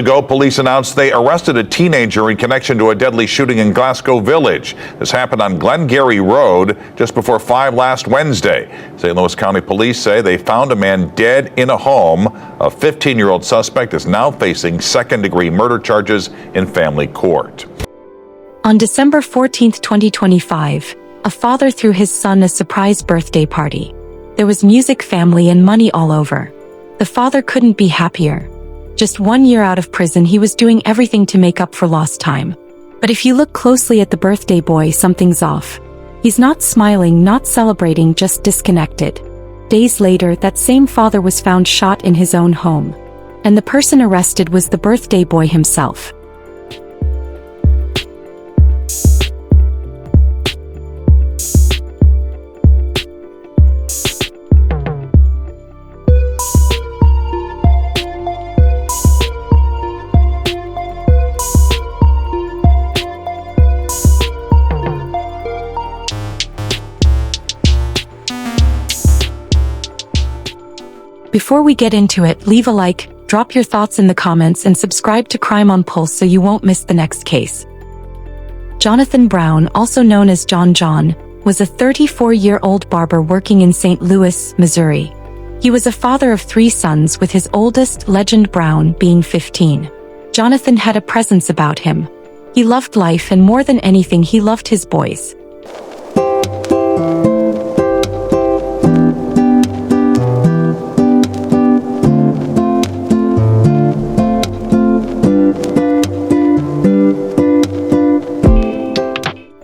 Ago, police announced they arrested a teenager in connection to a deadly shooting in Glasgow Village. This happened on Glengarry Road just before 5 last Wednesday. St. Louis County Police say they found a man dead in a home. A 15-year-old suspect is now facing second-degree murder charges in family court. On December 14, 2025, a father threw his son a surprise birthday party. There was music, family, and money all over. The father couldn't be happier. Just 1 year out of prison, he was doing everything to make up for lost time. But if you look closely at the birthday boy, something's off. He's not smiling, not celebrating, just disconnected. Days later, that same father was found shot in his own home. And the person arrested was the birthday boy himself. Before we get into it, leave a like, drop your thoughts in the comments, and subscribe to Crime on Pulse so you won't miss the next case. Jonathan Brown, also known as John, was a 34-year-old barber working in St. Louis, Missouri. He was a father of 3 sons, with his oldest, Legend Brown, being 15. Jonathan had a presence about him. He loved life, and more than anything, he loved his boys.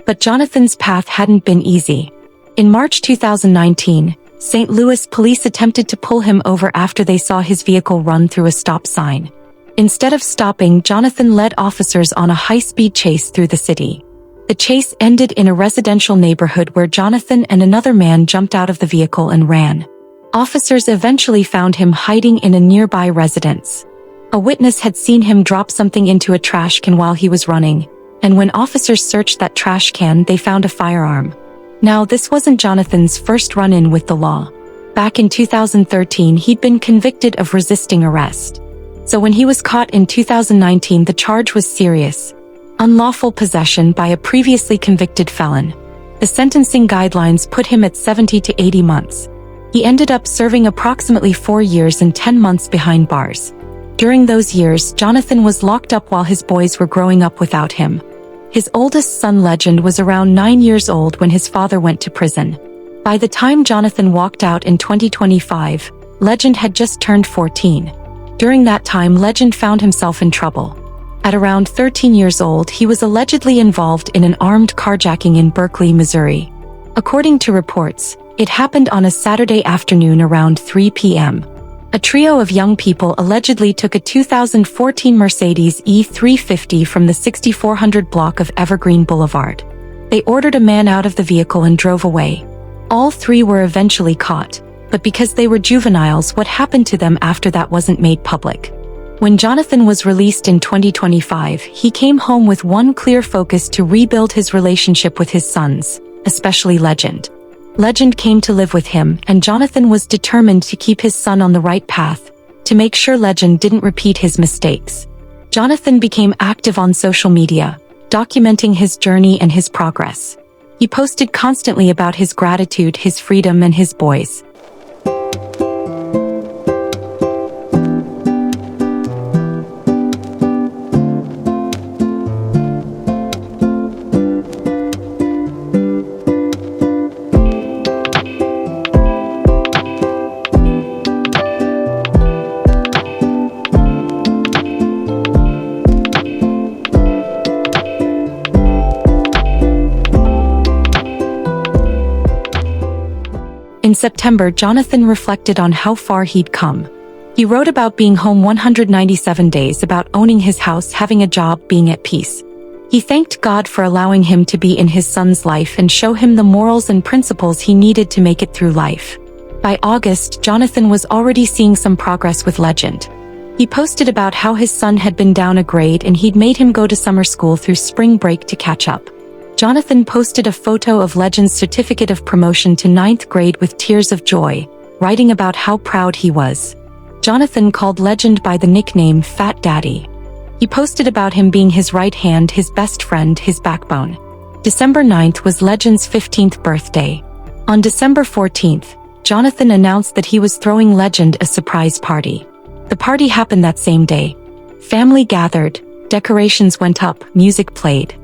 But Jonathan's path hadn't been easy. In March 2019, St. Louis police attempted to pull him over after they saw his vehicle run through a stop sign. Instead of stopping, Jonathan led officers on a high-speed chase through the city. The chase ended in a residential neighborhood where Jonathan and another man jumped out of the vehicle and ran. Officers eventually found him hiding in a nearby residence. A witness had seen him drop something into a trash can while he was running, and when officers searched that trash can, they found a firearm. Now, this wasn't Jonathan's first run-in with the law. Back in 2013, he'd been convicted of resisting arrest. So when he was caught in 2019, the charge was serious: unlawful possession by a previously convicted felon. The sentencing guidelines put him at 70 to 80 months. He ended up serving approximately 4 years and 10 months behind bars. During those years, Jonathan was locked up while his boys were growing up without him. His oldest son, Legend, was around 9 years old when his father went to prison. By the time Jonathan walked out in 2025, Legend had just turned 14. During that time, Legend found himself in trouble. At around 13 years old, he was allegedly involved in an armed carjacking in Berkeley, Missouri. According to reports, it happened on a Saturday afternoon around 3 p.m. A trio of young people allegedly took a 2014 Mercedes E350 from the 6400 block of Evergreen Boulevard. They ordered a man out of the vehicle and drove away. All 3 were eventually caught, but because they were juveniles, what happened to them after that wasn't made public. When Jonathan was released in 2025, he came home with one clear focus: to rebuild his relationship with his sons, especially Legend. Legend came to live with him, and Jonathan was determined to keep his son on the right path, to make sure Legend didn't repeat his mistakes. Jonathan became active on social media, documenting his journey and his progress. He posted constantly about his gratitude, his freedom, and his boys. In September, Jonathan reflected on how far he'd come. He wrote about being home 197 days, about owning his house, having a job, being at peace. He thanked God for allowing him to be in his son's life and show him the morals and principles he needed to make it through life. By August, Jonathan was already seeing some progress with Legend. He posted about how his son had been down a grade and he'd made him go to summer school through spring break to catch up. Jonathan posted a photo of Legend's certificate of promotion to 9th grade with tears of joy, writing about how proud he was. Jonathan called Legend by the nickname Fat Daddy. He posted about him being his right hand, his best friend, his backbone. December 9th was Legend's 15th birthday. On December 14th, Jonathan announced that he was throwing Legend a surprise party. The party happened that same day. Family gathered, decorations went up, music played.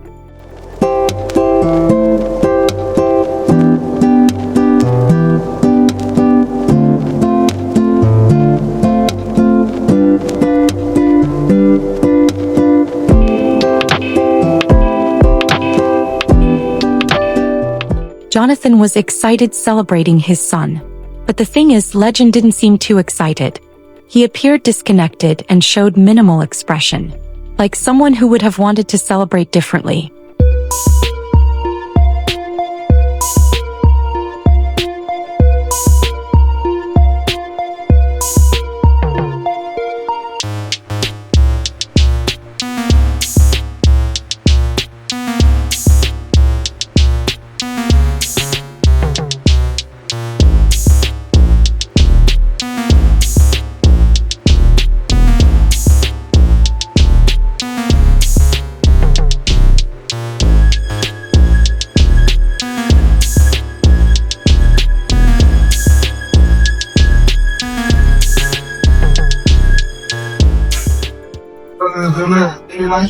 Jonathan was excited celebrating his son. But the thing is, Legend didn't seem too excited. He appeared disconnected and showed minimal expression, like someone who would have wanted to celebrate differently.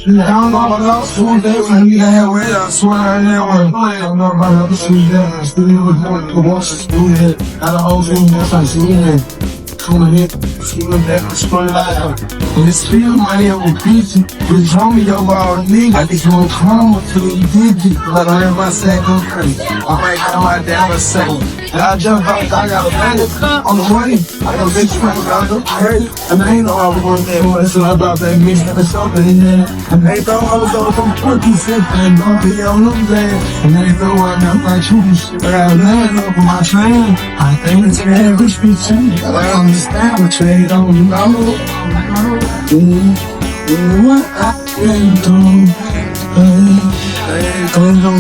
I don't know about school day when we had way. I swear I never play. I don't know about other school day. I still was going to watch the school day. Got a whole thing that's like school day. Coming in, see what that was fun like. And it's still money over pizza. You told me your ball nigga. I think you won't come until you did it. But I let my sack go crazy. I might have my damn second. And I jump out, I got a bandit on the money. I got a bitch friend, I go crazy. And I ain't know I was going there. So I brought that mix and something in there. And they thought I was on some turkey shit. And don't be on them there. And they thought I got my shooting shit. I got nothing over my train. I think it's an average bitch. I understand what they don't know. What I can do. They don't know.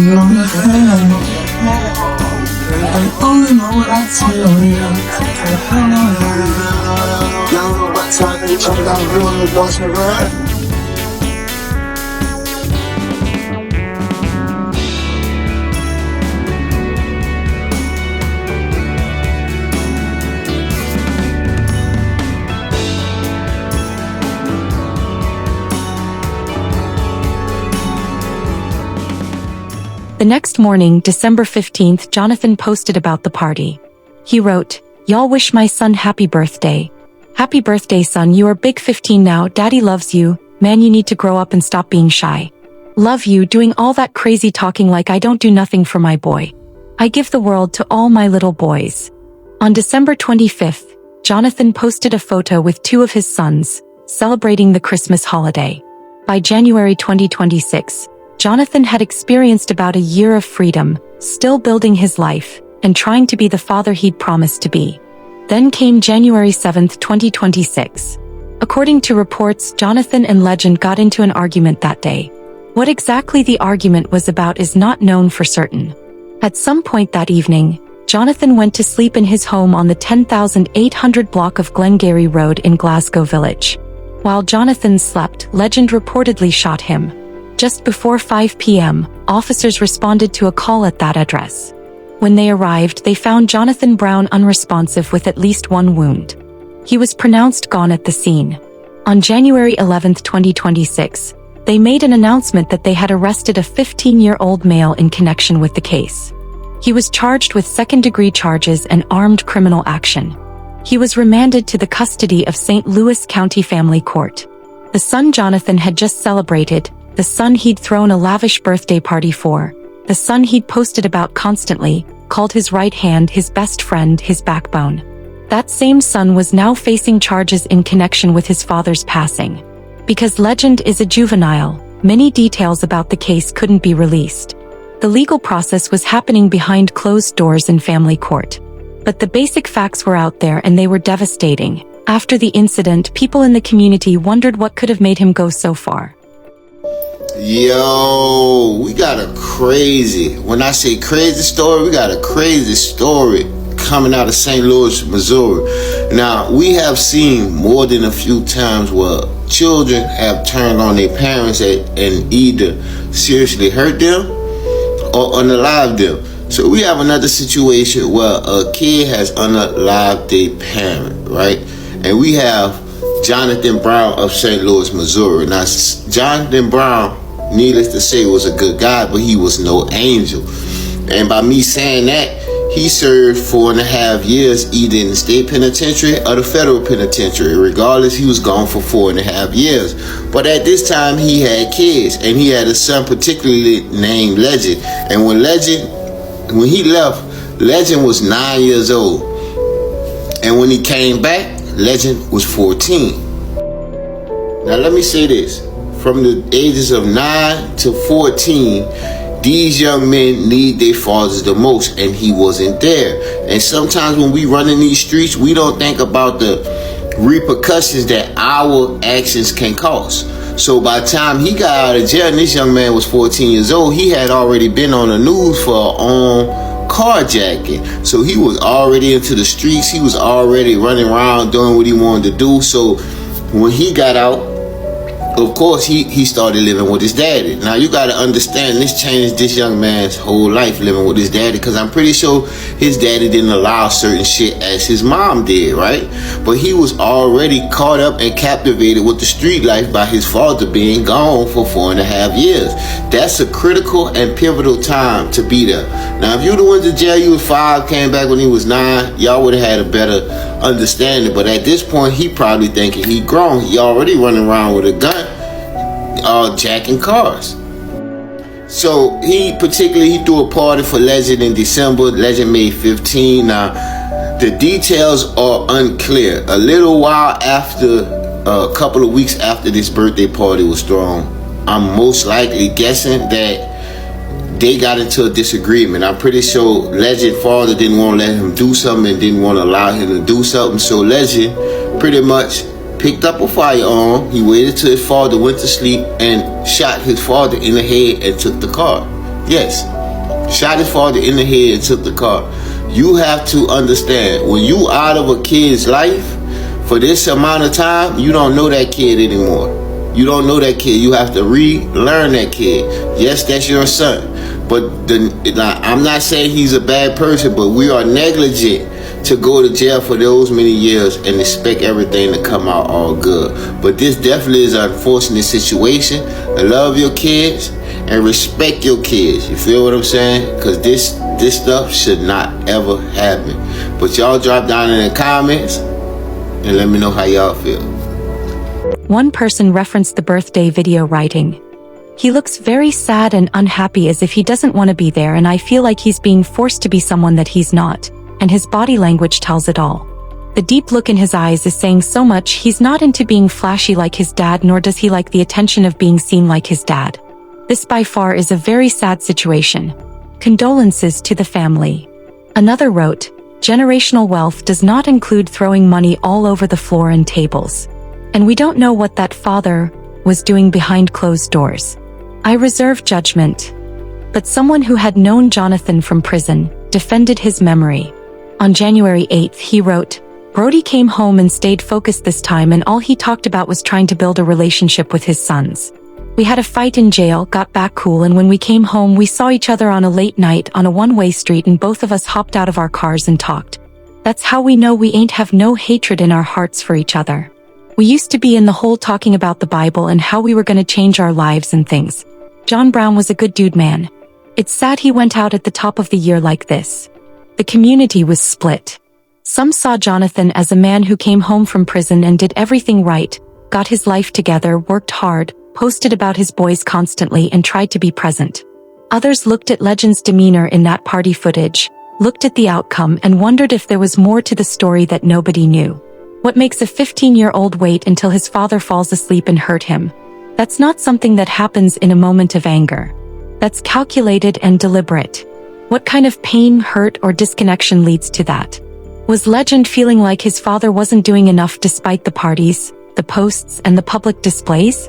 I only know what I tell you. Y'all know what time they try to got real lost me right. The next morning, December 15th, Jonathan posted about the party. He wrote, "Y'all wish my son happy birthday. Happy birthday, son. You are big 15 now. Daddy loves you. Man, you need to grow up and stop being shy. Love you, doing all that crazy talking like I don't do nothing for my boy. I give the world to all my little boys." On December 25th, Jonathan posted a photo with two of his sons, celebrating the Christmas holiday. By January 2026, Jonathan had experienced about a year of freedom, still building his life, and trying to be the father he'd promised to be. Then came January 7th, 2026. According to reports, Jonathan and Legend got into an argument that day. What exactly the argument was about is not known for certain. At some point that evening, Jonathan went to sleep in his home on the 10,800 block of Glengarry Road in Glasgow Village. While Jonathan slept, Legend reportedly shot him. Just before 5 p.m., officers responded to a call at that address. When they arrived, they found Jonathan Brown unresponsive with at least one wound. He was pronounced gone at the scene. On January 11, 2026, they made an announcement that they had arrested a 15-year-old male in connection with the case. He was charged with second-degree charges and armed criminal action. He was remanded to the custody of St. Louis County Family Court. The son Jonathan had just celebrated, the son he'd thrown a lavish birthday party for, the son he'd posted about constantly, called his right hand, his best friend, his backbone. That same son was now facing charges in connection with his father's passing. Because Legend is a juvenile, many details about the case couldn't be released. The legal process was happening behind closed doors in family court. But the basic facts were out there and they were devastating. After the incident, people in the community wondered what could have made him go so far. Yo, we got a crazy, when I say crazy story, we got a crazy story coming out of St. Louis, Missouri. Now, we have seen more than a few times where children have turned on their parents and either seriously hurt them or unalived them. So we have another situation where a kid has unalived their parent, right? And we have Jonathan Brown of St. Louis, Missouri. Now, Jonathan Brown, needless to say, was a good guy, but he was no angel. And by me saying that, he served 4.5 years either in the state penitentiary or the federal penitentiary. Regardless, he was gone for 4.5 years. But at this time, he had kids, and he had a son particularly named Legend. And when he left, Legend was 9 years old. And when he came back, Legend was 14. Now let me say this. From the ages of 9 to 14, these young men need their fathers the most, and he wasn't there. And sometimes when we run in these streets, we don't think about the repercussions that our actions can cause. So by the time he got out of jail, and this young man was 14 years old, he had already been on the news for carjacking. So he was already into the streets. He was already running around doing what he wanted to do. So when he got out, of course, he started living with his daddy. Now, you got to understand, this changed this young man's whole life, living with his daddy, because I'm pretty sure his daddy didn't allow certain shit as his mom did, right? But he was already caught up and captivated with the street life by his father being gone for 4.5 years. That's a critical and pivotal time to be there. Now, if you'd have went to jail, you was 5, came back when he was 9, y'all would have had a better understanding. But at this point, he probably thinking he grown. He already running around with a gun, jacking cars. So he threw a party for Legend in December. Legend made 15. Now the details are unclear. A little while after, a couple of weeks after this birthday party was thrown, I'm most likely guessing that they got into a disagreement. I'm pretty sure Legend's father didn't want to let him do something and didn't want to allow him to do something. So Legend pretty much picked up a firearm. He waited till his father went to sleep and shot his father in the head and took the car. Yes, shot his father in the head and took the car. You have to understand, when you out of a kid's life for this amount of time, you don't know that kid anymore. You don't know that kid. You have to relearn that kid. Yes, that's your son. But I'm not saying he's a bad person, but we are negligent to go to jail for those many years and expect everything to come out all good. But this definitely is an unfortunate situation. Love your kids and respect your kids. You feel what I'm saying? Because this stuff should not ever happen. But y'all drop down in the comments and let me know how y'all feel. One person referenced the birthday video, writing, "He looks very sad and unhappy, as if he doesn't want to be there, and I feel like he's being forced to be someone that he's not, and his body language tells it all. The deep look in his eyes is saying so much. He's not into being flashy like his dad, nor does he like the attention of being seen like his dad. This by far is a very sad situation. Condolences to the family." Another wrote, "Generational wealth does not include throwing money all over the floor and tables. And we don't know what that father was doing behind closed doors. I reserve judgment." But someone who had known Jonathan from prison defended his memory. On January 8th, he wrote, "Brody came home and stayed focused this time, and all he talked about was trying to build a relationship with his sons. We had a fight in jail, got back cool, and when we came home we saw each other on a late night on a one-way street, and both of us hopped out of our cars and talked. That's how we know we ain't have no hatred in our hearts for each other. We used to be in the hole talking about the Bible and how we were gonna change our lives and things. John Brown was a good dude, man. It's sad he went out at the top of the year like this." The community was split. Some saw Jonathan as a man who came home from prison and did everything right, got his life together, worked hard, posted about his boys constantly, and tried to be present. Others looked at Legend's demeanor in that party footage, looked at the outcome, and wondered if there was more to the story that nobody knew. What makes a 15-year-old wait until his father falls asleep and hurt him? That's not something that happens in a moment of anger. That's calculated and deliberate. What kind of pain, hurt, or disconnection leads to that? Was Legend feeling like his father wasn't doing enough despite the parties, the posts, and the public displays?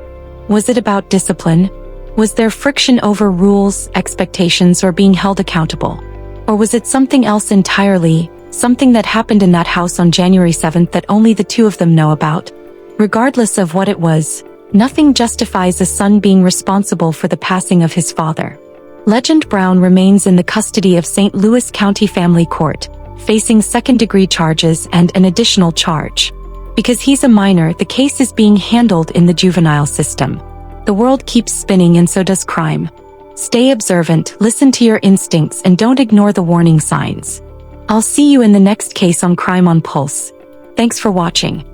Was it about discipline? Was there friction over rules, expectations, or being held accountable? Or was it something else entirely, something that happened in that house on January 7th that only the two of them know about? Regardless of what it was, nothing justifies a son being responsible for the passing of his father. Legend Brown remains in the custody of St. Louis County Family Court, facing second-degree charges and an additional charge. Because he's a minor, the case is being handled in the juvenile system. The world keeps spinning and so does crime. Stay observant, listen to your instincts, and don't ignore the warning signs. I'll see you in the next case on Crime on Pulse. Thanks for watching.